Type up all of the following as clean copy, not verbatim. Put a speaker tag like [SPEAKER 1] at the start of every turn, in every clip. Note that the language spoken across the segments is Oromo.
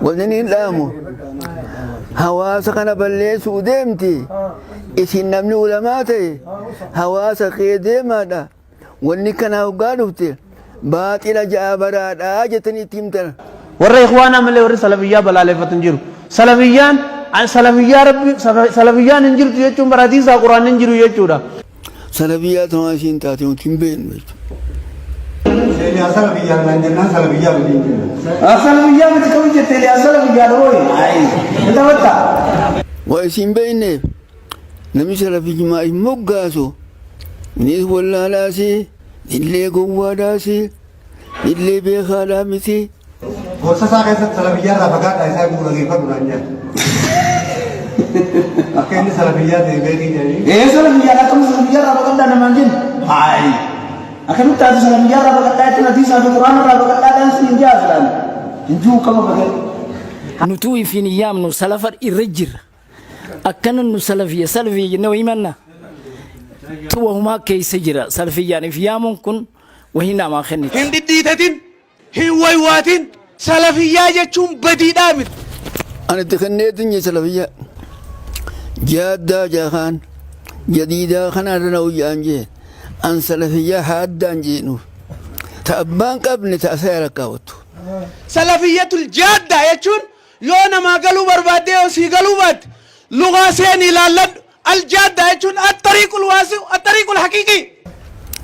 [SPEAKER 1] ولني لامو هواس كان بليس ودمتي إسين نمني علماتي هواس خيدي ماذا ولني كان أوقادوتي باطل جابرات آجتني تيمتنا
[SPEAKER 2] ورا إخوانا من اللي ورا سلفية بلالة فتنجرو سلفيان سلفية ربي سلفيان ننجرو تيجون براديس القرآن ننجرو يجورا
[SPEAKER 1] سلفية تماشين تاتيون تيمبين
[SPEAKER 3] سلفية من جنة سلفية بدين
[SPEAKER 2] سلفية بتكون جتلي سلفية روي إنت بتا
[SPEAKER 1] وإسين بينه نمي سلفي ما يمقاسو نيس ولا لاسي اللي قوة داسي اللي بيخالا متي
[SPEAKER 3] وساسا كيسة سلفية رفقات أيسا يقول لغي فدرانيا أكيد سلفية دي بيتي جاني
[SPEAKER 2] إيه سلفية لكم سلفية رفقات دانا منجن هاي أكيد تاسي سلفية رفقات دانا تيسا في القرآن رفقات دانا سنجاز لان انجو كما بغير
[SPEAKER 4] نتوي في نيام نو سلفر الرجر أكن نو سلفية نو إيماننا تو هما كي سجرا سلفية يعني في يامون كن وهنا ما خنت
[SPEAKER 5] هند ديتين هوايواتين سلفية جتشون بدي دامت
[SPEAKER 1] أنا تخنيت إني سلفية جادة جاخان جديدة خنا رنوي أنجي أن سلفية حاد أنجينو تأبان قبل تأثير كاوتو
[SPEAKER 5] سلفية الجادة يجون يونا ما قالوا بربادي وسي قالوا بات لغة سيني لالد الجادة يجون الطريق الواسع الطريق الحقيقي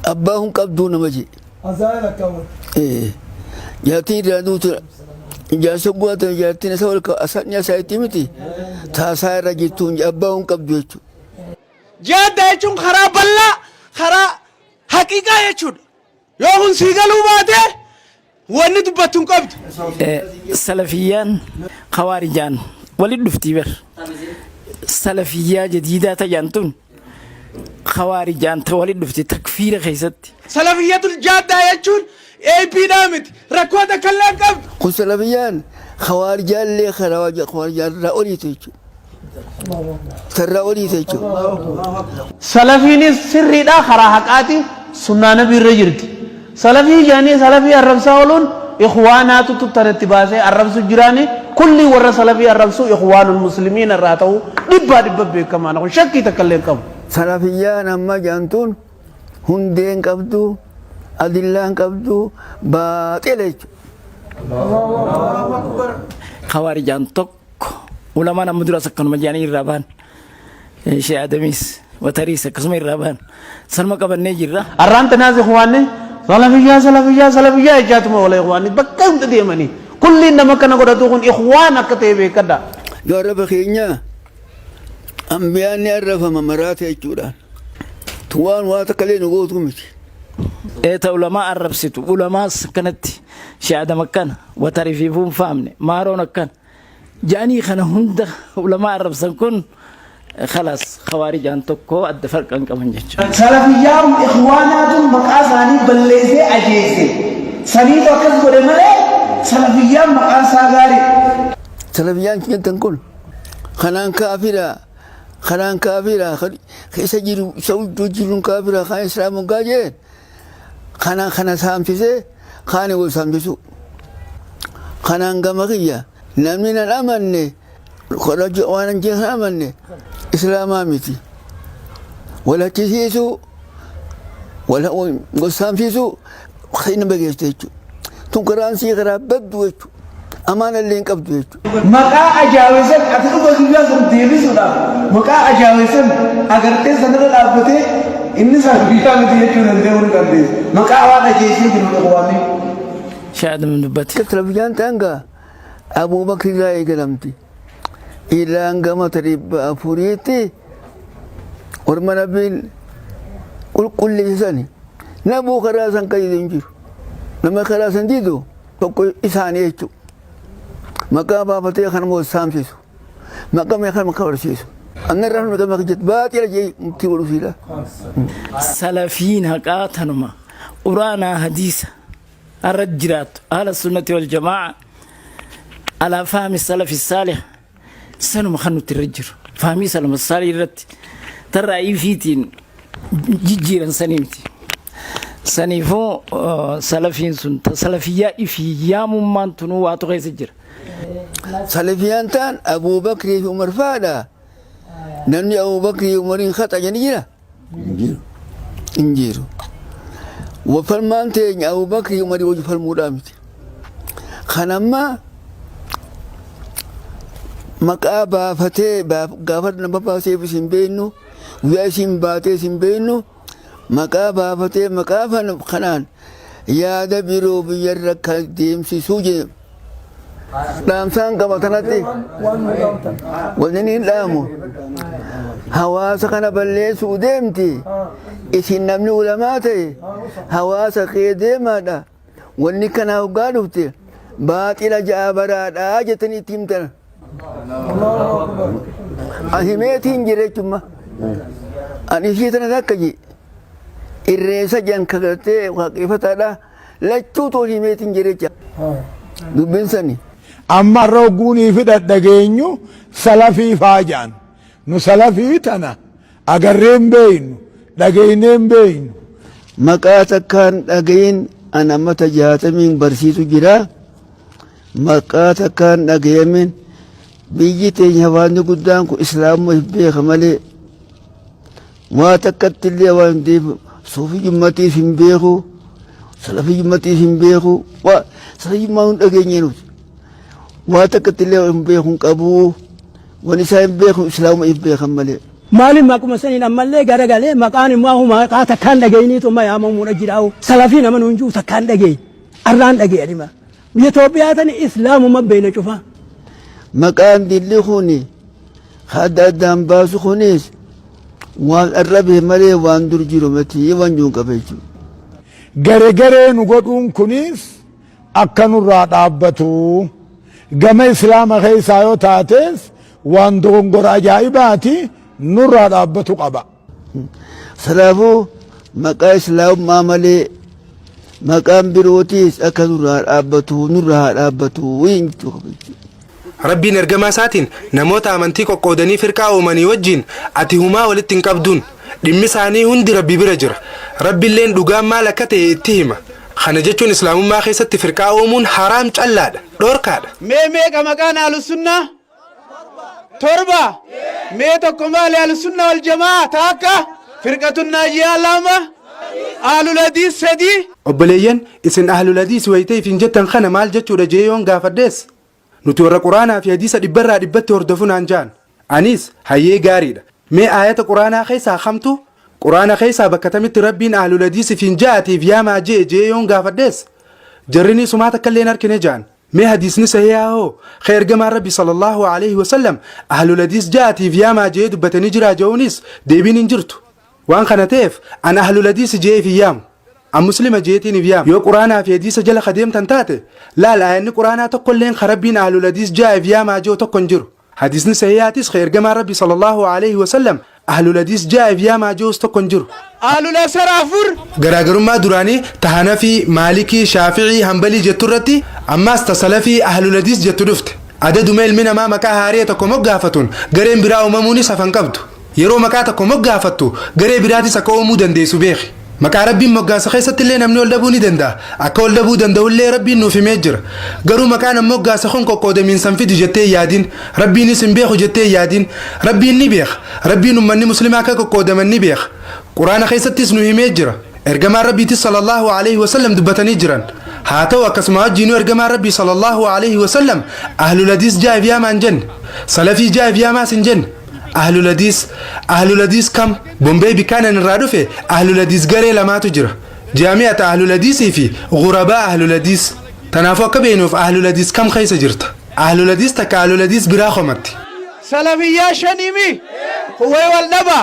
[SPEAKER 1] أباهم قبضون مجي
[SPEAKER 6] أزايل كون
[SPEAKER 1] إيه جاتين رادوت جاسقوات جاتين سولك أسنى سايتيمتي تاساير رجيتون أباهم قبضوا
[SPEAKER 5] جادة يجون خراب الله خرا حقيقة يجون يوهن سي قالوا باته وندبتون قبض
[SPEAKER 4] سلفيان خوارجان ولد دفتيبر سلفية جديدة تجانتون خوارجان تولد دفتي تكفير خيست
[SPEAKER 5] سلفية الجادة يجون اي بي دامت ركوة كلام قبض
[SPEAKER 1] قل سلفيان خوارجان لي خوارجان رأولي تيجو ترأولي تيجو
[SPEAKER 2] سلفيني سري دا خرا حقاتي سنة نبي رجرت سلفي جاني سلفي الرب ساولون إخوانات تترتباسي الرب سجراني كل ورا سلفي الرب سو إخوان المسلمين الراتو دبا بكمان أقول شكي تكلم كم
[SPEAKER 1] سلفيان أما جانتون هندين قبضو أدلان قبضو باطلج
[SPEAKER 4] خوارجان توك علماء مدرسة كانوا مجاني الرابان شيء آدميس وتريسة كسمة الرابان سلمى قبل نجرة
[SPEAKER 2] الران تنازع إخواني سلفية إجاتهم ولا إخواني بكم تديمني كل إنما كنا قد تقول إخوانك تبي كذا
[SPEAKER 1] جرب خينيا أنبياء نعرف ممرات يجوران توان واتكلين وقوتهم
[SPEAKER 4] إيه علماء الرب ستو علماء كانت شيء آدم كان وتريفيهم فامني مارون كان جاني خنا هند علماء الرب سنكون خلاص خوارج أن تكو الدفرق أنك من جد
[SPEAKER 2] سلفيام إخواناتهم مقاساني بلّيزي أجيزي سنيد وكذ برمالي سلفيام مقاسا غاري
[SPEAKER 1] سلفيان كنت تنقل خنان كافرة خيسا جيرو سوى جيرون كافرة خان إسلام قاجين خنان سامسيسي خاني وسامسيسو خنان قمقية نمين الأمن خرج وانا جه أمن إسلام آمتي ولا تسيسو ولا قسام سيسو خين بقيتيجو تنكران سي غراب بدويجو أمان اللي انقبضويجو
[SPEAKER 2] مقا أجاوزن أتكو بزيبيا سمتيبي سودا مقا أجاوزن أغرتي سنر الأبتي إني سلفيا متيجو نندهون كردي مقا وانا جيسي جنون أخواني
[SPEAKER 4] شاهد من نبتي
[SPEAKER 1] سلفيان تانغا أبو بكر راي قلمتي إلا أنقما تريب أفوريتي ورمنا بين كل لساني نبو خراسان كي ينجر لما خراسان ديدو فكو إساني يجو مكا بابتي خنمو سامسيسو مكا ميخان مكورسيسو أنا رحمة مكا مكجت بات يلجي مكتبولو سيلا
[SPEAKER 4] سلفيين هكاتنما قرانا حديثة الرجرات أهل السنة والجماعة على فهم السلف الصالح سنو مخنو ترجر فهمي سلم الصالح رت ترى أي فيتين جيجيرا سنيمتي سنيفو سلفين سنت سلفية إفيا ممان تنو واتو غير سجر
[SPEAKER 1] سلفيان تان أبو بكر عمر فادا نمني أبو بكر عمر خطأ جنيرة إنجيرو وفرمان تين أبو بكر عمر وجه فرمودامت خنما مكابا فتي غافر نبابا سيف سنبينو ويا سنباتي سنبينو مكابا فتي مكابا خنان يا دبيرو بيرك ديم سوجي دامسان كما تنتي ولنين دامو حواس كان بلي سوديمتي إسين نمني علماتي حواس خيديما دا ولني كان أوغادوتي باطل جابرا دا جتني تيمتنا أهميتين جريتما أني شيتنا ذاكجي الرئيسة جان كغرتي وقفتا دا لچو تو أهميتين جريتما دبين سني
[SPEAKER 6] أما روغوني في الدقينيو سلفي فاجان نو سلفي تنا أقرين بين دقينين بين
[SPEAKER 1] مكاتا كان دقين أنا متجات من برسيتو جرا مكاتا كان دقين من بيجيتي هواني قدامكو إسلام ويبيخ مالي ما تكت اللي واندي صوفي جمتي سنبيخو سلفي جمتي سنبيخو سلفي ما هون دقينينو واتكت اللي يبيخون قبو ونساء يبيخون إسلام يبيخ مالي
[SPEAKER 7] مالي ماكو مسنين أما اللي غرغالي مكاني ما هو ما تكان دقيني ثم يا مامون جراو سلفين من ونجو تكان دقي أران دقي أدما يتوبياتني إسلام ما بين شوفا
[SPEAKER 1] مكان دي اللي خوني هذا دام باسو خونيس والربه مالي واندر جيرو متي وانجون كبيجو
[SPEAKER 6] غرغره نغدون كنيس أكنو راد أبتو غم إسلام خيسا يو تاتيس واندون غرا جايباتي نور أبتو قبا
[SPEAKER 1] سلافو مكا إسلام مامالي مكان بروتيس أكنو راد أبتو نور راد أبتو وين تخبيجو
[SPEAKER 8] ربين ارجما ساتين نموت امنتي قودني فرقا ومني وجين اتهما ولتن قبدون دمساني هندي ربي برجر ربي لين دغام مالكته اتهما خنجچون اسلام ما خيست فرقا ومن حرام چلاد دوركاد
[SPEAKER 5] مي كما كان اهل السنه تربه مي تكمال اهل السنه والجماعه تاكا فرقه الناجيه علامه اهل الحديث سدي
[SPEAKER 8] وبلين اسن اهل الحديث ويتي فين خنا مال جچو دجيون غافدس نتورا قرانا في حديث دبرا دبت وردفون انجان انيس هي غاريد مي ايات قرانا خيسا خمتو قرانا خيسا بكتمت ربين اهل الحديث فين جاتي فيما جي يون غافدس جرني سمعت كلنا ركنجان مي حديث نسياهو خير جما ربي صلى الله عليه وسلم اهل الحديث جاتي فيما جي دبتني جرا جونيس ديبين انجرتو وان خنتيف ان اهل الحديث جي في يام أم مسلمة جيتيني فيام يو قرانا في حديث جل خديم تنتاتي لا إن قرانا تقول لين خربين أهل الحديث جاء فيام جو تقنجر حديث نسياتيس خير جما ربي صلى الله عليه وسلم أهل الحديث جاء فيام جو تقنجر
[SPEAKER 5] أهل الأسرافر
[SPEAKER 8] غراغر ما دراني تهانفي مالكي شافعي حنبلي جترتي أما استسلفي أهل الحديث جتدفت عدد ميل من ما مكا هاريتكم مغافتون غرين براو مموني سفن قبض يرو مكاتكم مغافتو غري براتي سكومو دنديسو بيخي مكا ربي مغاس خيست اللي نمني ولدبوني دندا اكا ولدبو دندا ولي ربي نو في ميجر غرو مكان مغاس خونكو قود من سنفيد جتي يادين ربي نسم بيخو جتي يادين ربي نبيخ ربي نمني مسلمة كاكو قود من نبيخ قرآن خيست تسنو في ميجر ارقما ربي صلى الله عليه وسلم دبتني جران هاتوا كسمات جينو ارقما ربي صلى الله عليه وسلم اهل الحديث جاء فيها من جن سلفي جاء فيها ما سنجن أهل الحديث كم بومبي بكان الرادفة أهل الحديث غير لما تجرى جامعة أهل الحديث في غرباء أهل الحديث تنافق بينه في أهل الحديث كم خيس جرت أهل الحديث تك أهل الحديث براخمت
[SPEAKER 5] سلفية شنيمي هو والنبا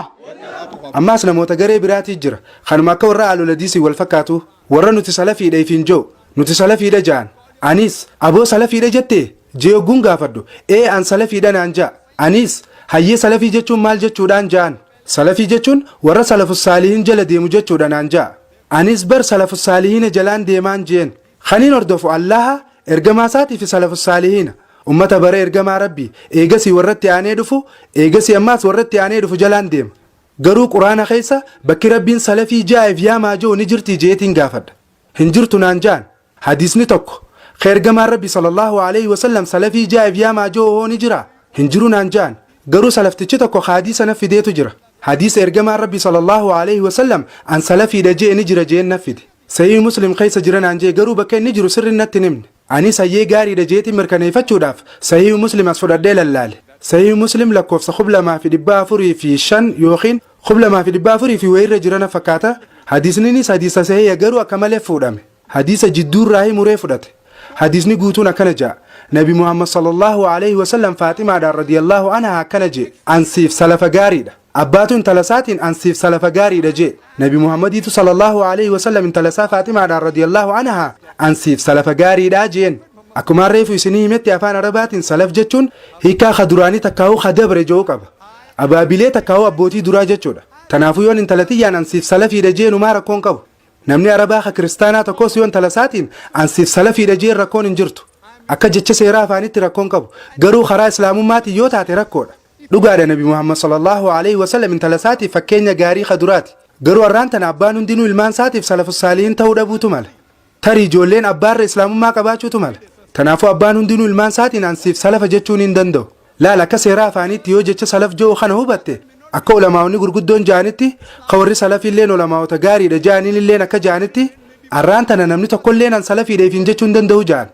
[SPEAKER 8] أما سلمو تجري براتي جرى خنما كورا أهل الحديث والفكاتو ورا نتسلفي ده فين جو نتسلفي ده جان أنيس أبو سلفي ده جتة جيو جونغا فردو إيه أن سلفي ده نانجا أنيس هي سلفي جتون مال جتودان جان سلفي جتون ورا سلف الصالحين جل ديمو جتودان انجا انيس بر سلف الصالحين جلان ديمان جين خنين اردفو الله ارغما ساتي في سلف الصالحين امه بر ارغما ربي ايغسي ورت ياني دفو ايغسي اماس ورت ياني دفو جلان ديم garuu quraana keessa bakki rabbiin salafii jaa'eef yaa maajoo ni jirti jeetiin gaafadha hin jirtu naan jaan hadiisni tokko kheergamaan rabbi sallallahu alaihi wasallam salafii jaa'eef yaa maajoo ni jira hin jiru naan jaan garuu salaftichi tokko hadiisa na fideetu jira hadiisa ergamaan rabbi sallallahu alaihi wasallam an salafiidha jee ni jira jeen na fide sahih muslim keessa jira naan jee garuu bakka inni jiru sirri natti nimne ani sayyee gaariidha jeetiin mirkaneeffachuudhaaf sahih muslim as fudhadhee lallaale sahih muslim lakkoofsa 245 yookiin 245 wayirra jirana fakkaata hadiisninis hadiisa sahih garuu akka malee fuudhame hadiisa jidduurraa muree fudhate hadiisni guutuun akkana jaa nabi muhammad sallallahu alaihi wasallam faatimaadhaan radiyallahu anha akkana jee ansiif salafa gaariidha abbaatu intala isaatiin ansiif salafa gaariidha jee nabi muhammadiitu sallallahu alaihi wasallam intala isaa faatimaadhaan radiyallahu anha ansiif salafa gaariidha jeen akkuma reefu isinii himetti afaan arabaatiin salaf jechuun hiikaa kaduraanii takkaa'uu kadabre jedhu qaba abaabilee takkaa'uu abbootii duraa jechuudha tanaafuu yoon intalatiyyaan ansiif salafiidha jeenu maa rakkoon qabu namni arabaa ka kiristaanaa tokkos yoon intala isaatiin ansiif salafiidha jeen rakkoon hin jirtu akka jecha seeraa afaanitti rakkoon qabu garuu karaa islaamummaatiin yoo taate rakkoodha dhugaadha nabi muhammad sallallahu alaihi wasallam intala isaatiif fakkeenya gaarii kaduraati garuu har'aan tana abbaan hundinuu ilmaan isaatiif salafus saalihiin ta'uu dhabuutu mala tarii ijoolleen abbaarra islaamummaa qabaachuutu mala tanaafuu abbaan hundinuu ilmaan isaatiin ansiif salafa jechuun hin danda'u laala akka seeraa afaanitti yoo jecha salaf jedhu kana hubatte akka ulamaa'onni gurguddoon ja'anitti ka warri salafiilleen ulamaa'ota gaariidha ja'aniilleen akka ja'anitti har'aan tana namni tokkolleen an salafiidha hin jechuun danda'u ja'an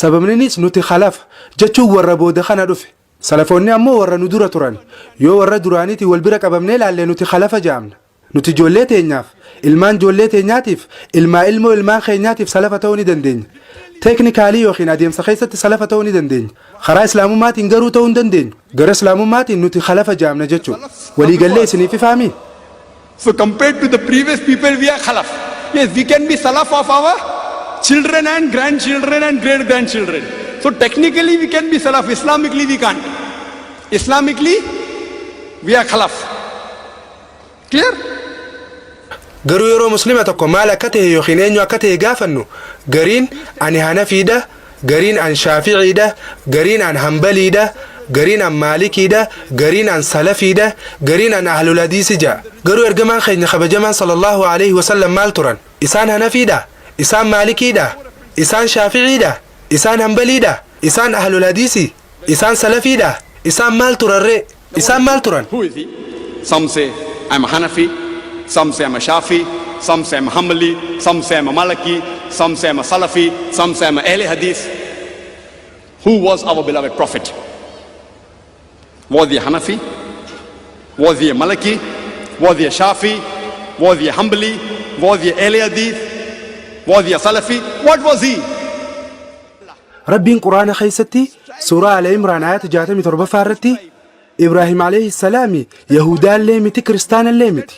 [SPEAKER 8] sababninis nuti khalafa jechuun warra booda kana dhufe salafoonni ammoo warra nu dura turan yoo warra duraaniitiin wal bira qabamnee ilaalle nuti khalafa ja'amna nuti ijoollee teenyaaf ilmaan ijoollee teenyaatiif ilmoo ilmaan keenyaatiif salafa ta'uu ni dandeenya teeknikaalii yookiin adeemsa keessatti salafa ta'uu ni dandeenya karaa islaamummaatiin garuu ta'uu hin dandeenyu gara islaamummaatiin nuti khalafa ja'amna jechuudha waliigallee isiniif ifaami
[SPEAKER 9] so compared to the previous people we are khalaf yes we can be salaf of our children and grandchildren and great grandchildren so technically we can be salaf islamically we can't islamically we are khalaf clear
[SPEAKER 8] garuu yeroo muslima tokko maal akka ta'e yookiin eenyu akka ta'e gaafannu gariin ani hanafiidha gariin an shaafi'iidha gariin an hanbaliidha gariin an maalikiidha gariin an salafiidha gariin an ahlul hadiisi ja'a garuu ergamaan keenya kabajamaan sallallahu alaihi wasallam maal turan isaan hanafiidha isaan maalikiidha isaan shaafi'iidha isaan hanbaliidha isaan ahlul hadiisi isaan salafiidha isaan maal turarre isaan maal turan
[SPEAKER 9] some say I'm a Hanafi some say I'm a Shafi some say I'm a Hanbali some say I'm a Maliki some say I'm a Salafi some say I'm a Ahli Hadith who was our beloved prophet was he a Hanafi was he a Maliki was he a Shafi was he a Hanbali was he a Ahli Hadith was he a Salafi what was he
[SPEAKER 8] rabbiin quraana keessatti suuraa al imraan ayat 67 faarratti ibraahim alayhi salaami yahudaallee miti kiristaanallee miti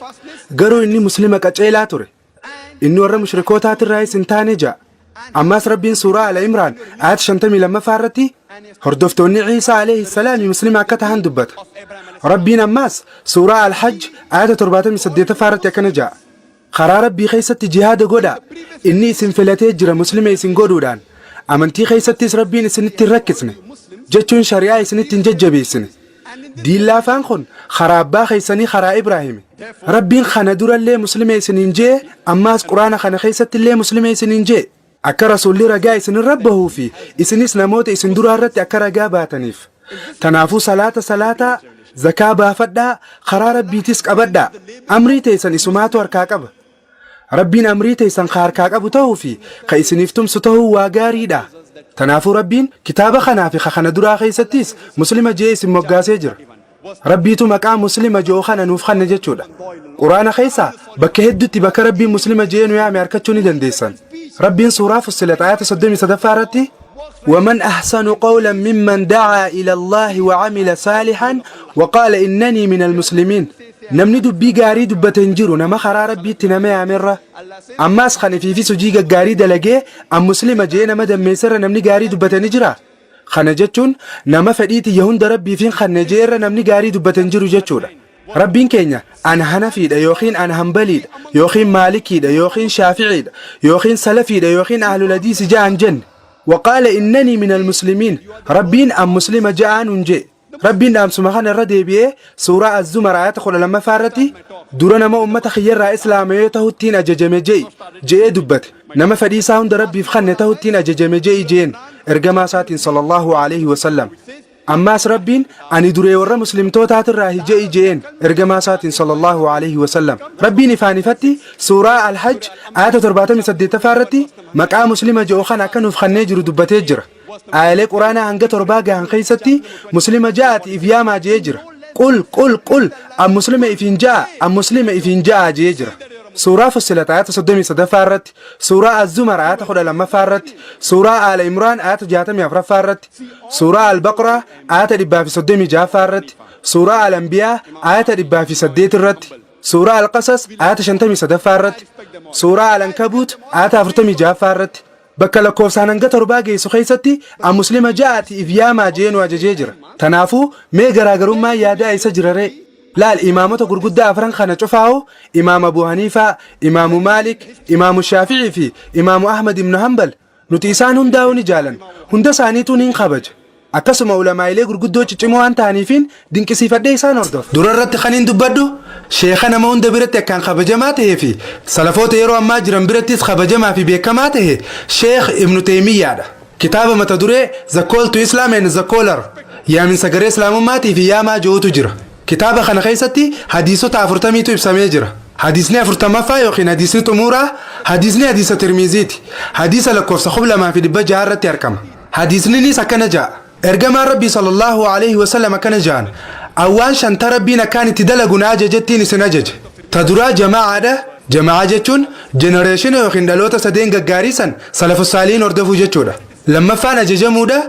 [SPEAKER 8] garuu inni muslima qaceelaa ture inni warra mushrikootaatiirraa hin taane ja'a ammaas rabbiin suuraa al imraan ayat 52 faarratti hordoftoonni ciisaa alayhi salaami muslima akka tahan dubbata rabbiin ammaas suuraa al hajj ayat 78 faarratti akkana ja'a karaa rabbii keessatti jihaada godha inni isin filatee jira muslima isin godhuudhaan amantii keessattis rabbiin isinitti hin rakkisne jechuun shari'aa isinitti hin jajjabeessine diillaa afaan kun karaa abbaa keessanii karaa ibraahimi rabbiin kana durallee muslima isiniin jee ammaas quraana kana keessattillee muslima isiniin jee akka rasuulli ragaa isinin rabbahuu fi isinis namoota isin duraa irratti akka ragaa baataniif tanaafuu salaata zakaa baafadhaa karaa rabbiitis qabadhaa amrii teessan isumaatu harkaa qaba rabbiin amrii teessan harkaa qabu ta'uu fi ka isiniif tumsu ta'uu waa gaariidha tanaafuu rabbiin kitaaba kanaa fi kana duraa keessattis muslima jee isin moggaasee jira rabbiitu maqaa muslima joo kana nuuf kanne jechuudha quraana keessa bakka hedduutti bakka rabbiin muslima jee nu yaame harkachuu ni dandeessan rabbiin suuraa fussilat ayata 33 irratti ومن أحسن قولا ممن دعا إلى الله وعمل صالحا وقال إنني من المسلمين namni dubbii gaarii dubbatan jiru nama karaa rabbiitti nama yaamerra ammaas kan fi sujii gaggaarii dalagee am muslima jee nama dammeessarra namni gaarii dubbatanii jira kana jechuun nama fedhiiti hunda rabbiifin kanne jeerra namni gaarii dubbatan jiru jechuudha rabbiin keenya an hanafiidha yookiin an hanbaliidha yookiin maalikiidha yookiin shaafi'iidha yookiin salafiidha yookiin ahlul hadiisi ja'an jenne وقال إنني من المسلمين ربين أم مسلم جاءن جاء ربي نام سمخان الردي بيه سورة الزمر آيات خلا لما فارتي دورنا ما أمة خير إسلامية تهوتين أججم جي دبت نما فريسا هند ربي فخن تهوتين أججم جين إرجما سات صلى الله عليه وسلم أماس ربين أني دوري ورا مسلم توتات الراهي جين إرجما سات صلى الله عليه وسلم ربي نفاني فتي سورة الحج آيات تربات مسدي تفارتي مكا مسلمة جوخان أكنو فخن جرو دبتي جرا آية قرآن عنك ترباقة عن خيستي مسلمة جاءت إفياما جيجر قل أم مسلمة إفين جاء جيجر سورة فصلت آيات صدمي صدفارت سورة الزمر آيات خدا لما فارت سورة آل عمران آيات جاتم يفر فارت سورة البقرة آيات ربا في صدمي جا فارت سورة الأنبياء آيات ربا في صديت الرت سورة القصص آيات شنتمي صدفارت سورة العنكبوت آيات أفرتمي جا فارت بكلا كوفسان انغا ترباغي سخيستي ام مسلمه جاءت افياما جين واججيجر تنافو مي غراغرما يادا يسجرره لا الامامه غرغدا افرن خنا چفاو امام ابو حنيفه امام مالك امام الشافعي في امام احمد بن حنبل نتيسان هنداوني جالن هند سانيتون خبج akkasuma ulamaa'ilee gurguddoo ciccimoo waan ta'aniifin dinqisiifadhee isaan hordof durarratti khaniin dubbadhu sheekha nama hunda biratti akkaan kabajamaa ta'ee fi salafoota yeroo ammaa jiran birattis kabajamaa fi beekamaa ta'e sheekh ibnu teemiyyaadha kitaaba mata duree the call to Islam and the caller yaaminsa garee islaamummaatii fi yaamaa ji'uutu jira kitaaba kana keessatti hadiisota 40tu ibsamee jira حديثنا فرتمفا يوخين حديثنا تمورا حديثنا حديث ترمذيتي حديث لكوفس خبل ما في دبا جارة يركم حديثنا ني سكن جاء ارجما ربي صلى الله عليه وسلم كان جان اوان شان تربينا كانت دلغنا ججتي نسنجج تدرا جماعه جچون جنريشن يوخين دلوتا سدين غغاريسن سلف الصالحين اردفو جچودا لما فانا ججمودا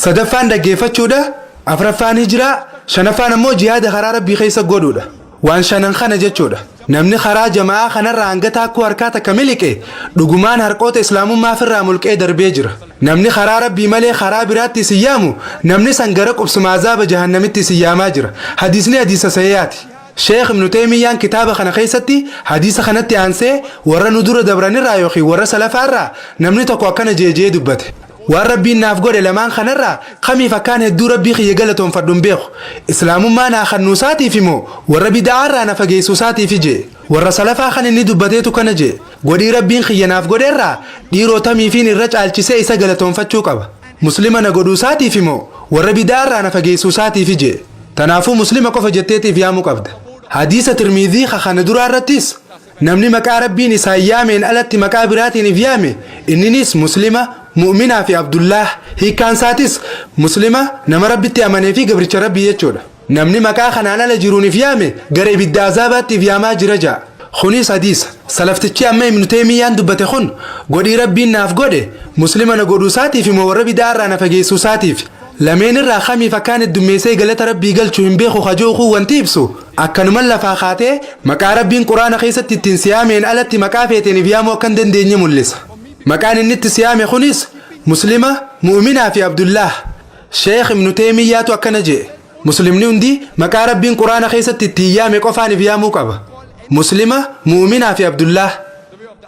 [SPEAKER 8] صدفان دغيفچودا افرفان هجرا شنفان مو جهاد خرار ربي خيسا غودودا وان شانن خنا جچودا نمني خرا جماعه خنا رانغتا كو اركاتا كملكه دغمان هرقوت اسلام ما فرا ملكه دربيجر نمني خرا ربي ملي خرا براتي سيامو نمني سنغرق قبس عذاب جهنم تي سياما جرا حديثني حديث سيات شيخ ابن تيميه كتاب خنا خيستي حديث خنتي انسه ور ندور دبرني رايوخي ور سلفارا نمني تكو كان جيجي دبت وربي نافغود لمان خنرا خمي فكان هدو ربي خي يغلتون فدون بيخ اسلام ما نا خنوساتي فيمو وربي دعار انا فغيسوساتي فيجي ور سلفا خن ني دبتيتو كنجي غودي ربي خي نافغود را ديرو تمي فين الرجالچسي ايسا غلتون فچو قبا مسلمنا غدوساتي فيمو وربي دعار انا فغيسوساتي فيجي تنافو مسلمه كو فجتيتي فيامو قبد حديث ترمذي خن درارتيس نمني مكا ربي نسايامين التي مكابراتي فيامي اننيس مسلمه مؤمنة في عبد الله هي كان ساتس مسلمة نما ربي تأمني في قبر ربي يجودا نمني مكا خنانا لجروني فيامي قريب الدازابات فياما جرجا خونيس حديث سلفتشي أمي من تيميان دبت خون قدي ربي ناف قدي مسلمة نقودو ساتي في موربي دارانا فجيسو ساتي في لمن الرخامي فكانت دميسي قالت ربي قال شو ينبيخو خجوخو وانتيبسو أكنو ملا فاخاتي مكا ربي قرآن خيست التنسيامين ألتي مكافيتين فيامو كندن ديني ملسا مكان النت سيامي خنيس مسلمة مؤمنة في عبد الله شيخ ابن تيمية وكنجي مسلمني عندي مكان ربي قرآن خيست التيامي قفاني فيامو قبا مسلمة مؤمنة في عبد الله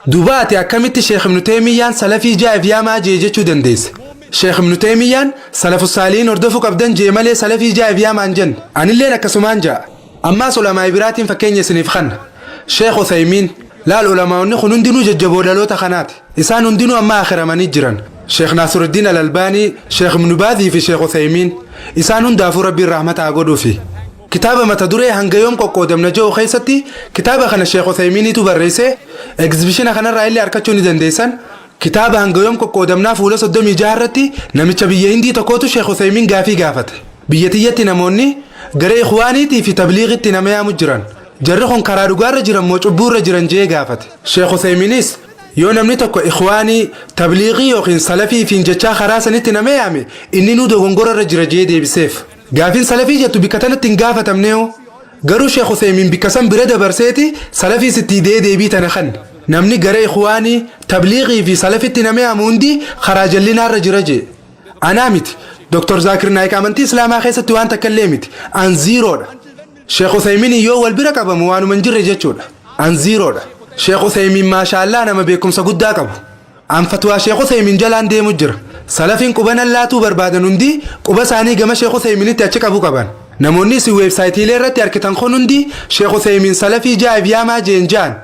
[SPEAKER 8] دوباتي أكملت شيخ ابن تيمية سلفي جاء فياما جيجتشو دنديس شيخ ابن تيمية سلف الصالحين اردفو قبدن جيمالي سلفي جاء فياما انجن أن اللي نكسمان جاء أما سلما إبراتين فكين يسنف خن شيخ عثيمين لا العلماء نخون ندينو ججبو دلوتا خنات إسان ندينو أما آخر ما نجران شيخ ناصر الدين الألباني شيخ ابن باذي في شيخ عثيمين إسان دافو ربي الرحمة أقودو فيه كتابة ما تدوري هنگا يوم كو قدم نجو خيستي كتابة خنا شيخ عثيمين تو برئيسي اكزبيشن خنا رأيلي أركتشو ندنديسان كتابة هنگا يوم كو قدمنا فولا صدوم يجارتي نميچا بيه هندي تقوتو شيخ عثيمين غافت بيتيتي نموني غري إخوانيتي في تبليغتي نميا مجران جرخون كرادوغار جران موچبور جران جي غافت شيخ عثيمينيس يو نمني تكو إخواني تبليغي يوخين سلفي فين جچا خراسنتي نميامي إني نو دوغنغور رجر جي دي بسيف غافين سلفي جتو بكتن تنغافت امنيو غرو شيخ عثيمين بكسم برد برسيتي سلفي ستي دي بي تنخن نمني غري إخواني تبليغي في سلفي تنمياموندي خراج لنا رجر جي أنا ميت دكتور زاكر نايك امنتي اسلاما خيست وان تكلمت عن زيرو شيخ عثيمين يو والبركة بموانو منجر جتشود عن زيرو شيخ عثيمين ما شاء الله نما بيكم سقود داكبو عن فتوى شيخ عثيمين جلان دي مجر سلفين قبنا لا تو بربادن هندي قبا ساني جما شيخ ثيمين تأشك أبو كبان نموني سي ويب سايت ليرة تركتن خنندي شيخ ثيمين سلفي جاء بياما جان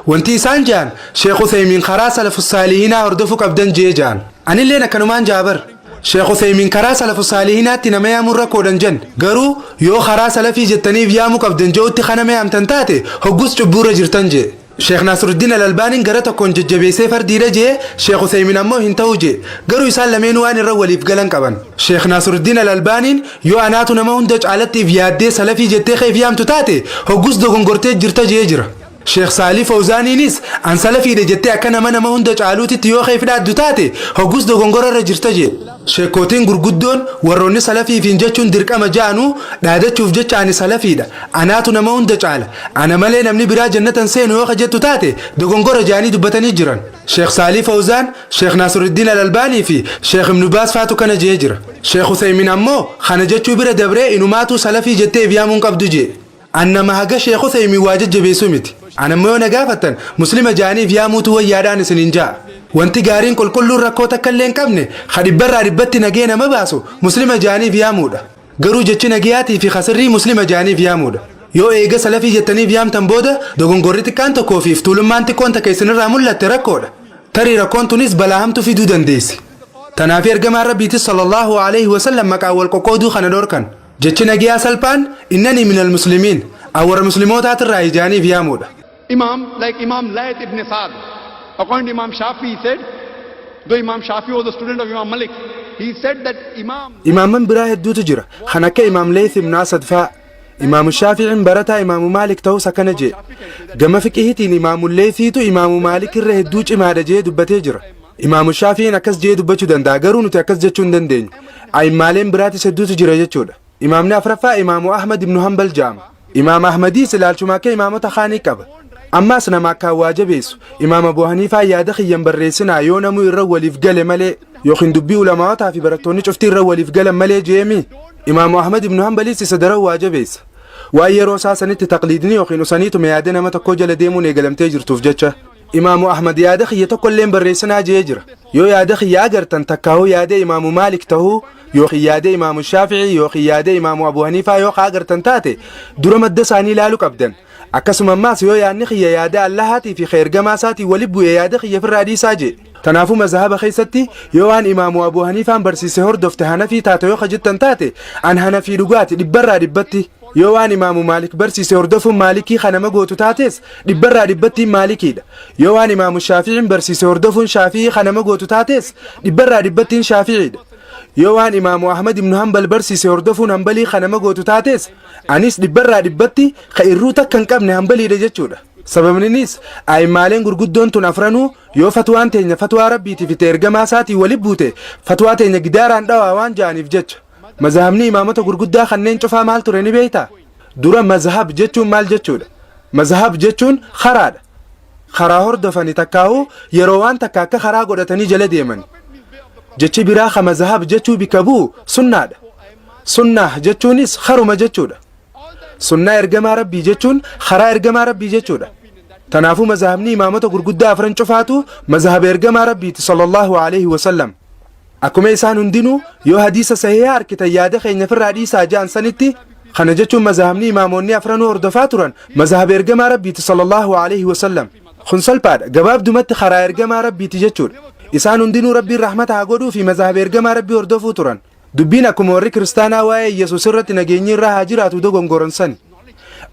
[SPEAKER 8] وانتي سانجان شيخ ثيمين خراس سلف الصالحين أردفك أبدن جان أنا اللي نكنمان جابر شيخ ثيمين خراس سلف الصالحين تنمي أمر كودن جن غرو يو خراس سلفي جتني بيامك أبدن جو تخنمي أم تنتاتي هجوز تبورة جرتنجي شيخ ناصر الدين الألباني قرأت كون جبي سفر ديرجي شيخ ثيمين أمه هنتوجي قروا يسلمين وان الرولي في قلن كبن شيخ ناصر الدين الألباني يو أناتو نما هندج على فيادي سلفي جتي خيفيام تتاتي هجوز دوغن قرتي جرتجي يجرا شيخ صالح فوزاني نيس أن سلفي جتي أكنا ما هندج علوتي تيو خيف دات دتاتي هجوز دوغن قرر جرتجي شيكوتين غرغدون وروني سلفي في جتشون درك أما جانو دادا تشوف جتش عن سلفي دا أناتو نما هندج على أنا مالي نمني برا جنة سين ويوخ جتو تاتي دوغن قرر جاني دبتني جران شيخ صالح فوزان شيخ ناصر الدين الألباني في شيخ ابن باز فاتو كان جيجرا شيخ ثيمين أمو خان جتشو برا دبري إنو ماتو سلفي جتي بيامون قبدو جي أنا ما هجا شيخ ثيمين واجد جبي سمتي أنا ما نجافتن مسلم جاني بيامو تو يادان سنينجا وانتي قارين كل ركوتا كلين كابني خدي برا ربتي نجينا ما باسو مسلم جاني بيامودا قرو جتشي نجياتي في خسري مسلم جاني بيامودا يو إيجا سلفي جتني بيام تنبودا دوغن قريتي كانتو كوفي فتول ما انتي كونتا كيسن الرامل لتركودا تري ركون تونس بلاهم في دودن ديسي تنافير جمع ربيتي صلى الله عليه وسلم مك أول كوكودو خندوركن جتشي نجيا سلبان إنني من المسلمين أول المسلمات الرأي جاني بيامودا
[SPEAKER 9] Imam, like Imam Layth ibn Sa'd, according to Imam Shafi, he said, though Imam Shafi was a student of Imam Malik, he said that Imam
[SPEAKER 8] من براه الدو تجرى خنك إمام ليث بن أسد فا إمام الشافعي برتا إمام مالك تو سكن جي جم فكهتين إمام الليثي تو إمام مالك الره الدوج إمام جي دبتجرى إمام الشافعي نكس جي دبتشو دندا قرون وتكس جتشون دندين أي مالين برات سدو تجرى جتشودا إمامنا أفرفا إمام أحمد بن حنبل جام إمام أحمدي سلال شماك إمام تخاني كب أما سنا ما كواجبيس إمام أبو حنيفة يادخ ينبرسنا يونا مو الرولي في قلم ملي يخن دبي علماء في بركتوني شفتي الرولي في قلم ملي جيمي إمام أحمد بن حنبل سدروا واجبيس وأي روسا سنت تقليدني يخن سنيت ميادنا ما تكوجل ديمون يقلم تجر تفجتش إمام أحمد يادخ يتقول لين برسنا جيجر يو يادخ ياجر تنتكهو يادي إمام مالك تهو يوخي يادي إمام الشافعي يوخي يادي إمام أبو حنيفة يوخ أجر تنتاتي درم الدساني لالك أبدا أكسم الناس يو يعني خي يادي اللهاتي في خير جماساتي ولبو يادي خي في الرادي ساجي تنافو مذهب خيستي يوان إمام أبو حنيفة برسي سهر دفتهنا في تاتو يوخ جد تنتاتي أنهنا في لغاتي لبرا ربتي يوان إمام مالك برسي سهر دفو مالكي خنما قوتو تاتيس لبرا ربتي مالكي يوان إمام الشافعي برسي سهر دفو شافعي خنما قوتو تاتيس لبرا ربتي شافعي يوان إمام أحمد بن حنبل برسي سيردفون حنبلي خنما قوتو تاتيس أنيس دبرا دبتي خيروتا كان كابن حنبلي رجتشودا سبب النيس أي مالين غرغدون تنافرنو يو فتوان تينا فتوى ربيتي في ترجمة ساتي ولبوتي فتوى تينا قدار عن دوا وان جاني في جتش مذهبني إمامته غرغدا خنين شوفها مال ترني بيتا دورا مذهب جتشون مال جتشودا مذهب جتشون خراد خراهور دفني تكاو يروان تكاك خرا غدتني جلد يمن جتشي براخ مذهب جتشو بكبو سنة سنة جتشونيس خرم جتشودا سنة إرجما ربي جتشون خرا إرجما ربي جتشودا تنافو مذهبني إمامته غرغدا أفرن شفاتو مذهب إرجما ربي صلى الله عليه وسلم أكو ميسان ندينو يو حديث صحيح أركتا ياده خين في الحديث أجان سنتي خنا جتشون مذهبني إماموني أفرن وردفاتورن مذهب إرجما ربي صلى الله عليه وسلم خنسل بعد جواب دمت خرا إرجما ربي تجتشود إسان ندينو ربي الرحمة هاجودو في مذهب إرجما ربي وردفو تران دبينا كموري كريستانا واي يسوع سرت نجيني راه هاجرات ودوغن غورنسن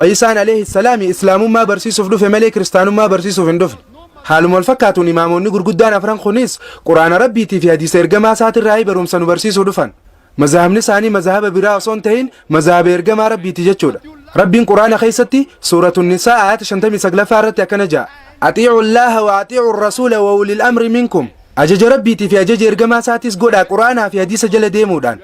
[SPEAKER 8] إيسان عليه السلام إسلام ما برسيسو فلو في ملك كريستانو ما برسيسو فندف حالو مالفكاتون إماموني غرغدان أفران خونيس قرآن ربي تي في حديث إرجما سات الرأي برومسانو برسيسو دفن مذهب نساني مذهب برا صون تهين مذهب إرجما ربي تجتشودا ربي قرآن خيستي سورة النساء آيات شنتمي سقلا فارت يكنجا أطيعوا الله وأطيعوا الرسول وأولي الأمر منكم أجج ربي تي في أجج إرجما ساتيس قودا قرآن في حديث جل ديمودان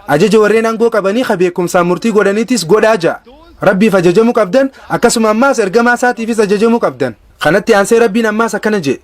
[SPEAKER 8] أجج ورين أنقو كبني خبيكم سامرتي قودانيتيس قودا جا ربي فججمك أبدن أكسم أماس إرجما ساتي في سججمك أبدن خنتي أنسي ربي نماس كنجي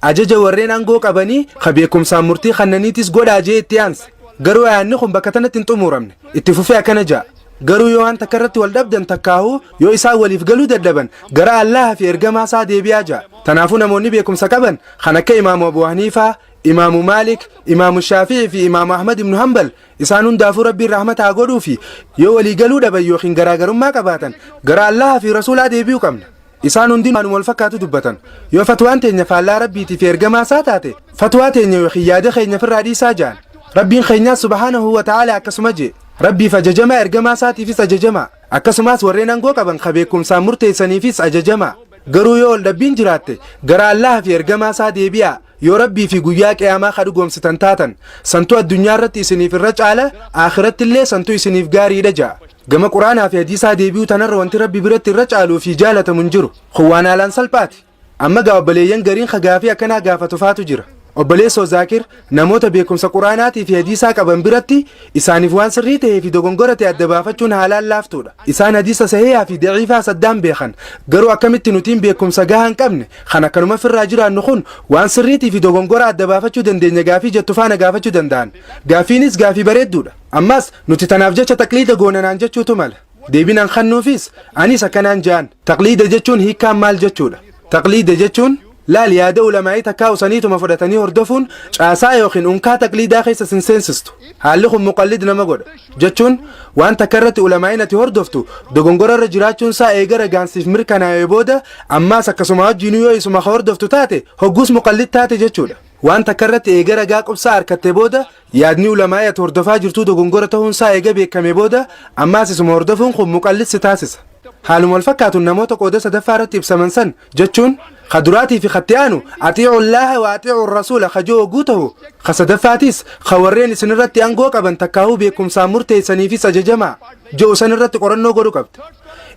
[SPEAKER 8] أجج ورين أنقو كبني خبيكم سامرتي خنانيتيس قودا جي تيانس قروا يعنيكم بكتنة تنتمورمن اتفوفيا كنجا قروا يوان تكرت والدبدن تكاهو يو إسا وليف قلو دردبن قرأ الله في إرجما سادي بياجا تنافون موني بيكم سكبن خنك إمام أبو حنيفة إمام مالك إمام الشافعي في إمام أحمد بن حنبل إسانون دافو ربي الرحمة أقولوا في يو ولي قالوا دبا يوخين غراغرون ما قباتا غرا الله في رسول ديبيو كمنا إسانون دين أنو الفكاتو دبتا يو فتوان تينيا فالله ربي تفير إرقما ساتاتي فتوان تينيا وخيادة خينيا في الرادي ساجان ربي خينيا سبحانه وتعالى أكسمجي ربي فججما إرقما ساتي في سججما أكسماس ورينا نقوكا بان خبيكم سامرتي سنيفيس أججما غرو يول دبين جراتي غرا الله في إرقما ساتي بيا يو ربي في قياك ياما خدقهم ستنتاتا سنتو الدنيا رتي سنيف الرجالة آخرت اللي سنتو سنيف غاري رجا قم قرآن في حديثة ديبيو تنر وانت ربي برت الرجال في جالة منجرو خوانا لان سلباتي أما قابليين قرين خقافي أكنا قافة فاتو جرا obboleessoo zaakir namoota beekumsa quraanaatii fi hadiisaa qaban biratti isaaniif waan sirrii ta'ee fi dogongora ta'e adda baafachuun haalaan laaftuudha. Isaan hadiisa sahihaa fi daciifaa saddaan beekan garuu akkamitti nutiin beekumsa gahaa hin qabne kan akkanuma firraa jiraannu kun waan sirriitii fi dogongora adda baafachuu dandeenya gaafii jettu faana gaafachuu danda'an. Gaafiinis gaafii bareedduudha. Ammas nuti tanaaf jecha taqliida goonanaan jechuutu mala. Deebinaan kannuufis anis akkanaan jaan taqliida jechuun hiikkaan maal jechuudha. Taqliida jechuun لا ليادة علماء تكاو سنيتو مفردتني هردفون عاسا يوخين انكا تقليدا خيسا سنسنسستو هاللخم مقلد نمقود جتشون وان تكرت علماء نتي هردفتو دوغنغورا رجراتشون سا ايغر غانسيف مركانا يبودا اما سكسومات جينيو يسوما خوردفتو تاتي هقوس مقلد تاتي جتشودا وان تكرت ايغر غاقب سا اركت بودا يادني علماء تهردفا جرتو دوغنغورا تهون سا ايغر بيكامي بودا اما سيسوما هردفون خم مقلد ستاسس حالم الفكاتو النموت قودة سدفارت بسمنسن جتشون خدراتي في ختيانو أطيعوا الله وأطيعوا الرسول خجو قوته خسدفاتيس خورين سنرتي أنقو قبن تكاهو بيكم سامرتي سنيفي سججما جو سنرتي قرنو قرو قبت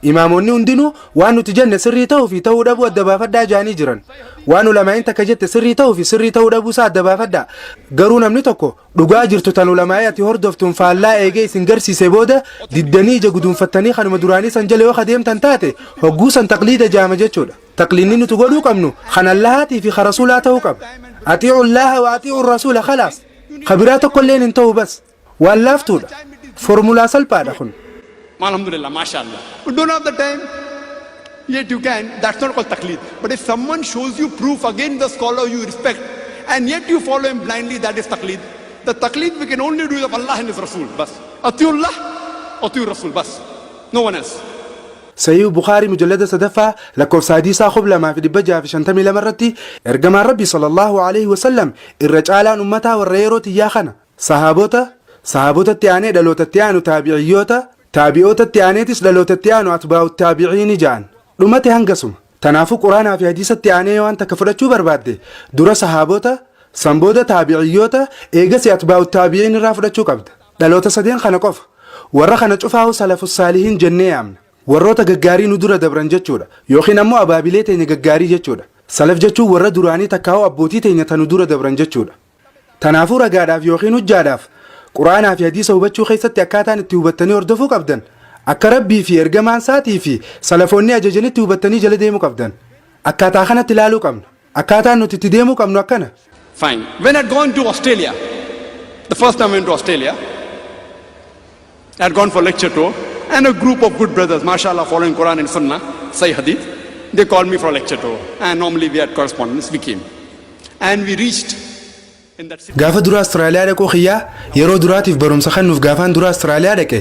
[SPEAKER 8] إماموني اندنو وانو تجن سري تو في تو دابو الدبا فدا جاني جران وانو لما انت كجت سري تو في سري تو دابو سا الدبا فدا قرونا منتكو دقا جرتو تنو لما ياتي هردفتون فاللا ايجي سنقرسي سيبودا ددني جاقودون فتاني خانو مدوراني سنجلي وخديم تنتاتي هقوسا تقليد جامجة چودا تقلينين تقولوا كمنو خان اللهاتي في خرسولاته كم أطيعوا الله وأطيعوا الرسول خلاص خبراتك كلين انتهوا بس واللافتوا فورمولا سلبا دخل
[SPEAKER 9] الحمد لله ما شاء الله.
[SPEAKER 10] You don't have the time, yet you can. That's not called taqleed. But if someone shows you proof against the scholar you respect, and yet you follow him blindly, that is taqleed. The taqleed we can only do of Allah and His Rasul. Bas. Atiullah, atiur Rasul. Bas. No one else.
[SPEAKER 8] سيو بخاري مجلد سدفة لكوف ساديسا خبلا ما في دبجة في شنتمي لمرتي ارجم الربي صلى الله عليه وسلم الرجال أمتها والريروت ياخنا صحابوتا التياني دلوت التيانو تابعيوتا التيانيتس دلوت التيانو أتباع التابعين جان أمتي هنقسم تنافو قرآن في حديث التياني وانت كفرتشو بربادي دورا صحابوتا سنبودا تابعيوتا إيجاسي أتباع التابعين رافرتشو قبد دلوت سدين خنقوف ورخنا شوفاو سلف الصالحين جنة أمن warroota gaggaarii nu dura dabran jechuudha yookiin ammoo abaabilee teenya gaggaarii jechuudha salaf jechuun warra duraanii takkaa'u abbootii teenya tanu dura dabran jechuudha tanaafuu ragaadhaaf yookiin hujjaadhaaf quraanaa fi hadiisa hubachuu keessatti akkaataan itti hubattanii hordofuu qabdan akka rabbii fi ergamaan isaatii fi salafoonni ajajanitti hubattanii jala deemuu qabdan akkaataa kanatti ilaaluu qabnu akkaataan nuti itti deemuu qabnu akkana.
[SPEAKER 9] Fine. When I had gone to Australia, the first time I went to Australia, I had gone for lecture tour. And a group of good brothers, mashallah, following Quran and Sunnah, Sahih Hadith, they called me for a lecture tour. And normally we had correspondence, we came. And we reached in that city.
[SPEAKER 8] Gaafa dura Austraaliyaa dhaquu xiyyaa yeroo duraatiif barumsa kennuuf gaafaan dura Austraaliyaa dhaqe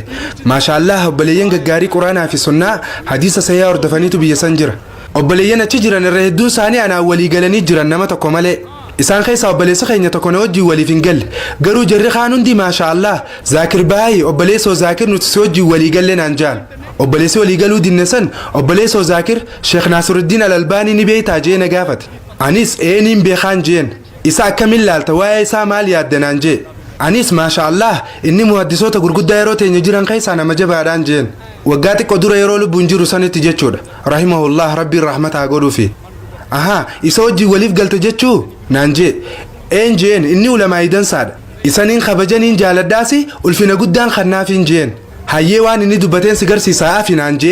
[SPEAKER 8] maashaallah obboleeyyan gaggaarii Quraanaa fi Sunnaa hadiisa sahihaa hordofaniitu biyya san jira. Obboleeyyan achi jiran irra hedduu isaanii anaan walii galanii jiran nama tokko malee. Isaan keessaa obboleessa keenya tokko na wajjin waliif hin galle garuu jarri kaan hundi maashaallah zaakir baay'ee obboleessoo zaakir nuti si wajjin walii galle naan jaan obboleessi walii galuu dinne san obboleessoo zaakir Sheekh Naasiruddiin Al-Albaanii ni beektaa jee na gaafate anis eeniin beekaan jeen isa akkamiin laalta waa'ee isaa maal yaadda naan jee anis maashaallah inni muhaddisoota gurguddaa yeroo teenya jiran keessaa nama jabaadhaan jeen waggaa xiqqoo dura yeroo lubbuun jiru sanitti jechuudha rahimahullah rabbiin rahmataa godhuufi aha isa wajjin waliif galte jechuu nanje enjeen inni ulama idansaadha isaniin kabajaniin jaaladhaasi ulfina guddaan kannaafin jeen hayyee waan inni dubbateen si garsiisaa afi nanje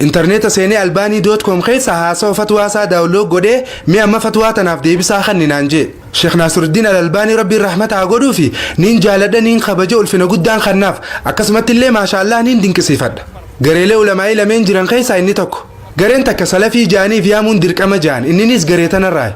[SPEAKER 8] interneeta seenee albanii.com keessa haasawaa fatwaasaa daawunlood godhee mi amma fatwaa tanaaf deebisaa kanni nanje Sheekh Naasiruddiin Al-Albaanii rabbiin rahmataa godhuufi niin jaaladha niin kabaja ulfina guddaan kannaaf akkasumatti illee maashaallah niin dinqisiifadha gareelee ulamaa'ii lameen jiran keessaa inni tokko gareen takka salafii jaaniif yaamuun dirqama jaan inninis garee tanarraa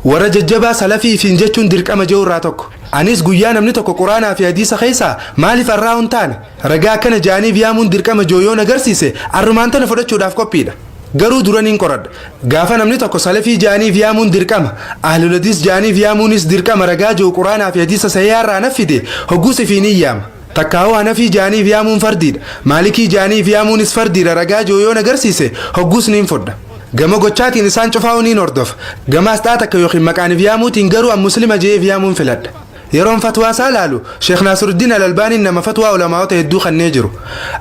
[SPEAKER 8] warra jajjabaa salafii fiin jechuun dirqama jiru irraa tokko. Anis guyyaa namni tokko quraanaa fi hadiisa keessaa maaliif irraa hin taane ragaa akkana jaaniif yaamuun dirqama jooyoon agarsiise arrumaan tana fudhachuudhaaf qophiidha. Garuu duraniin qoradha. Gaafa namni tokko salafii jaaniif yaamuun dirqama, ahlul hadiis jaaniif yaamuunis dirqama ragaa jiru quraanaa fi hadiisa sayyaa irraa naffide hogguus ifiin hin yaama. Takkaawoo hanafii jaaniif yaamuun fardiidha. Maalikii jaaniif yaamuunis fardiidha ragaa jooyoon agarsiise hogguus niin fodha. Gama gochaatiin isaan cufaa'uu niin hordofa. Gama asxaa takka yookiin maqaaniif yaamuutiin garuu an muslima je'eef yaamuun filadha. Yeroon fatwaa isaa laalu Sheekh Naasiruddin Al-Albaaniin nama fatwaa ulamaa'ota hedduu kannee jiru.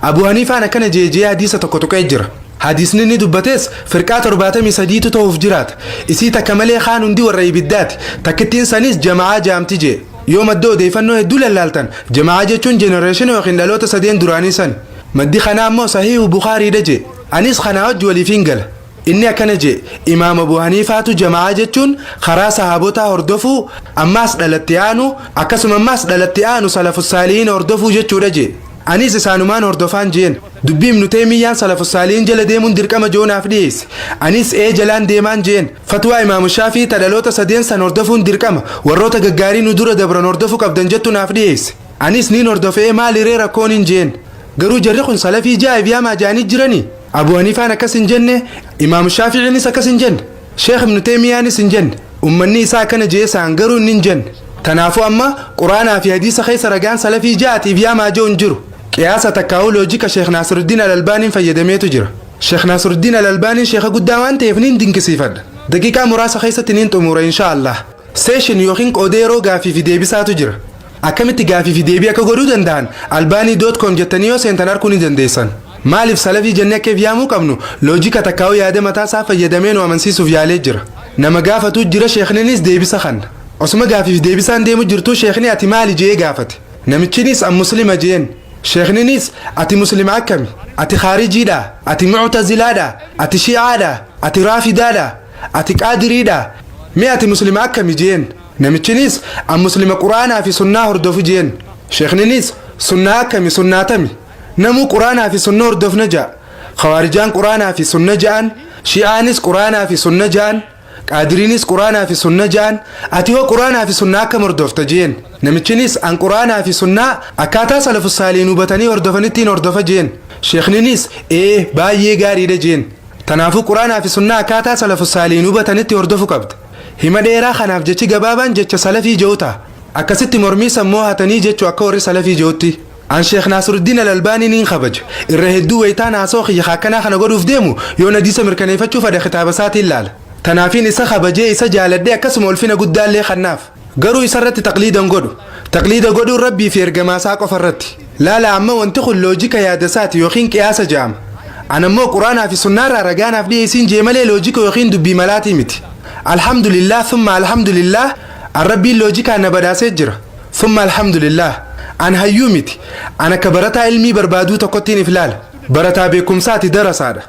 [SPEAKER 8] Abu Haniifaan akkana je'ee hadiisa tokko tuqee jira. Hadiisni ni dubbates firqaa 73tu ta'uuf jiraata. Isii takka malee kaan hundi warra ibiddaati. Takkittiin sanis jama'aa jaamti je'e. Yoo madda odeeffannoo hedduu lallaaltan jama'aa jechuun jenereeshinii yookiin dhaloota sadeen duraanii san. Maddi kanaa immoo sahiihu Bukaariidha je'e. Anis kanaa wajji waliif hin gala. Inni akkana je'e Imaam Abu Haniifaatu jama'aa jechuun karaa sahaabotaa hordofuu ammaas dhalatti aanu akkasuma ammaas dhalatti aanu salafus saalihiin hordofuu jechuudha je'e. Anis isaanumaan hordofaan jeen dubbii Ibnu Taymiyyaan salafus saalihiin jala deemuun dirqama joonaaf dhiyeesse. Anis jalaan deemaan jeen fatwaa Imaamu Shaafii dhaloota sadeen san hordofuun dirqama warroota gaggaarii nu dura dabran hordofuu qabdan jettu naaf dhiyeesse. Anis niin hordofee maaliree rakkoon hin jeen garuu jarri kun salafii jaa'if yaamaa jaanii jiranii. Abu Haniifaan akkas hin jenne, Imaamu Shaafi'iinis akkas hin jenne, Sheekh Ibnu Taymiyaanis hin jenne, ummanni isaa akkana jeesaan garuu hin jenne. Tanaafuu amma quraanaa fi hadiisa keessa ragaan salafii jaa'atiif yaamaa jiru hin jiru. Qiyaasa takkaa'uu loojika Sheekh Naasiruddin Al-Albaaniin fayyadameetu jira. Sheekh Naasiruddin Al-Albaaniin sheekha guddaa waan ta'eef niin dinqisiifadha. Daqiiqaa muraasa keessatti niin xumura inshaallah. Seeshin yookiin qoodeeroo gaafii fi deebisaatu jira. Akkamitti gaafii fi deebii akka godhuu danda'an albaanii.com jettanii yoo seentan arguu ni dandeessan. Maaliif salafii jennee akkeef yaamuu qabnu loojika takkaa'uu yaada mataa isaa fayyadamee nu amansiisuuf yaalee jira. Nama gaafatu jira sheekninis deebisa kanna. Osuma gaafiif deebisaan deemu jirtuu sheekni ati maali jee gaafate. Namichinis an muslima jeen. Sheekninis ati muslima akkami? Ati khaarijiidha? Ati mu'tazilaadha? Ati shi'aadha? Ati raafidaadha? Ati qaadiriidha? Mee ati muslima akkami jeen? Namichinis an muslima quraanaa fi sunnaa hordofu jeen. Sheekninis sunnaa akkami sunnaatami? Namuu quraanaa fi sunna hordofna ja'a. Khawaarijaan quraanaa fi sunna ja'an, shi'aanis quraanaa fi sunna ja'an, qaadiriinis quraanaa fi sunna ja'an. Ati hoo quraanaa fi sunna akkam hordofta jeen? Namichinis an quraanaa fi sunnaa akkaataa salafus saalihiin hubatanii hordofanittiin hordofa jeen. Sheekninis baay'ee gaariidha jeen. Tanaafuu quraanaa fi sunnaa akkaataa salafus saalihiin hubatanitti hordofu qabda. Hima dheeraa kanaaf jechi gabaabaan jecha salafii ji'u ta'a. Akkasitti mormii sammuu hatanii jechuu akka warri salafii ji'utti. An Sheekh Naasiruddin Al-Albaanii niin kabaju. Irra hedduu wayitaan haasoo xiyya akkanaa kana godhuuf deemu yoo hadiisa mirkaneeffachuu fedhe kitaaba isaatiin laala. Tanaafiin isa kabajee isa jaaladhee akkasuma ulfina guddaallee kannaaf. Garuu isarratti taqliidan godhu. Taqliida godhuun rabbii fi ergamaasaa qofarratti. Laala amma wanti kun loojika yaadasaati yookiin qiyaasa jedhama. An ammoo quraanaa fi sunnaarraa ragaanaaf dhiyeessiin jee malee loojika yookiin dubbii malaatii miti. Alhamdulillah thumma alhamdulillah arrabbiin loojikaan na badhaasee jira. Thumma alhamdulillah. An hayyuu miti. An akka barataa ilmii barbaaduu tokkottiin if laala. Barataa beekumsaati darasaadha.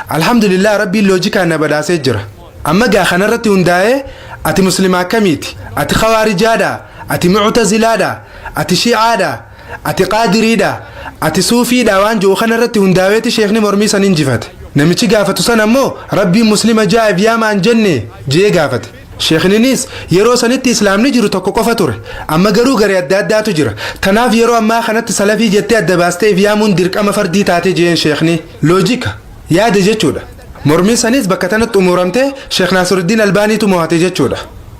[SPEAKER 8] Alhamdulillah rabbiin loojikaan na badhaasee jira. Amma gaa kanarratti hundaa'ee ati muslima akkamiiti? Ati khawaarijaadha? Ati mu'tazilaadha? Ati shi'aadha? Ati qaadiriidha? Ati suufiidha waan jiru kanarratti hundaa'eeti sheekni mormii san injifate. Namichi gaafatu san ammoo rabbiin muslima jaa'if yaamaan jenne jee gaafate. Sheekninis yeroo sanitti islaamni jiru tokko qofa ture. Amma garuu garee adda addaatu jira. Tanaaf yeroo ammaa kanatti salafii jettee adda baasteef yaamuun dirqama fardii taate jeen sheekni. Loojika yaada jechuudha. Mormii sanis bakka tanatti umuramtee Sheekh Naasiruddin Albaaniitu mo'ate jechuudha.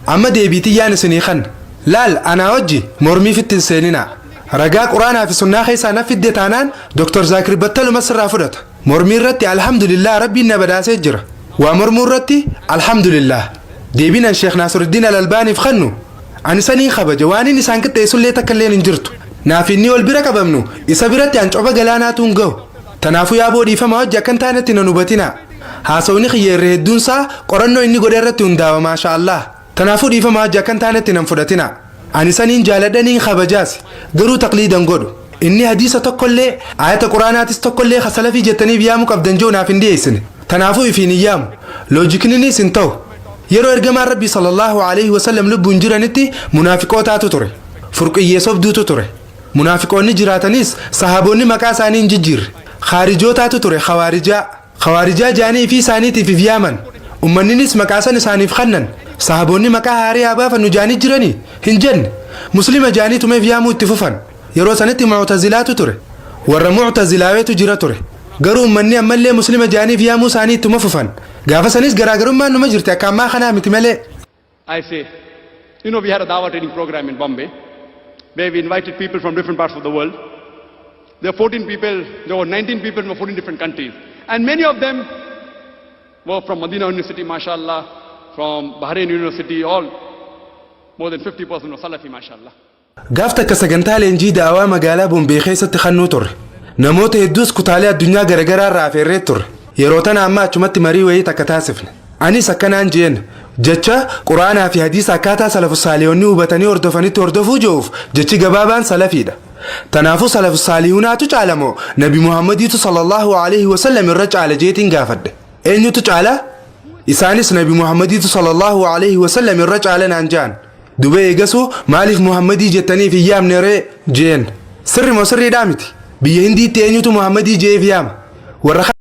[SPEAKER 8] Amma deebiitii yaan isinii kan. Laal anaa wajji mormii fittin seeninaa. Ragaa quraanaa fi sunnaa keessaa na fidde taanaan Dr. Zaakir Battaluma sirraa fudhata. Mormii irratti alhamdulillah rabbiin na badhaasee jira. Waa mormuu irratti alhamdulillah. Deebinan Sheekh Naasiruddin Al-Albaaniif kannu. Ani saniin kabaja waan inni isaan qixxeessullee takka illee hin jirtu. Naaf inni wal bira qabamnu isa biratti an coba galaanaatu hin gahu. Tanaafuu yaaboo dhiifama wajji akkan taanetti nan hubatina. Haasawni xiyyeerre hedduunsaa qorannoo inni godhe irratti hundaawa maasha Allah. Tanaafuu dhiifama wajji akkan taanetti nan fudhatina. Ani saniin jaaladhaniin kabajaas garuu taqliidan godhu. Inni hadiisa tokkollee ayata quraanaatis tokkollee salafii jettaniif yaamuu qabdan joo naaf hin dhiyeessine. Tanaafuu ifiin hin yaamu. Loojikninis hin ta'u. Yeroo ergamaan Rabbii sallallahu alaihi wasallam lubbuun jiranitti munaafiqootaatu ture. Furqiyyeessofduutu ture. Munaafiqoonni jiraatanis sahaboonni maqaa isaanii hin jijjiirre. Khaarijootaatu ture khawaarijaa. Khawaarijaa jaanii fi isaaniitiif yaaman. Ummanninis maqaa san isaaniif kannan. sahaboonni maqaa haarii haa baafannu jaanii jiranii hin jenne muslima jaanii tumeef yaamuu itti fufan yeroo sanitti mu'tazilaatu ture warra mu'tazilaaweetu jira ture garuu ummanni ammallee muslima jaaniif yaamuu isaanii ittuma fufan gaafa sanis garaagarummaan numa jirti akka ammaa kanaa miti malee.
[SPEAKER 9] I say, you know, we had a Dawah training program in Bombay where we invited people from different parts of the world. There were 14 people, there were 19 people from 14 different countries. And many of them were from Medina University, mashallah, from Bahrain University, all more than 50% were Salafi, mashallah.
[SPEAKER 8] Gaaf takka sagantaa leenjii daawaa magaalaa Bombee keessatti kannuu turre. Namoota hedduus kutaalee addunyaa garagaraa irraa affeerree turre. Yeroo tana amma achumatti marii wayii takka taasifne. Anis akkanaan jeen jecha quraanaa fi hadiisa akkaataa salafu saaliyoonni hubatanii hordofanitti hordofuu jiruuf jechi gabaabaan salafiidha. Tanaafuu salafu saalihuunaatu caalamoo Nabi Muhammadiitu sallallahu alaihi wasallam irra caala jeetiin gaafadhe. Eenyutu caala? Isaanis Nabi Muhammadiitu sallallahu alaihi wasallam irra caala naan jaan. Dubee eegasuu maaliif Muhammadii jettaniif hin yaamne ree jeen. Sirri moo sirriidhaa miti? Biyya Hindiitti eenyutu Muhammadii jeef yaama? Warra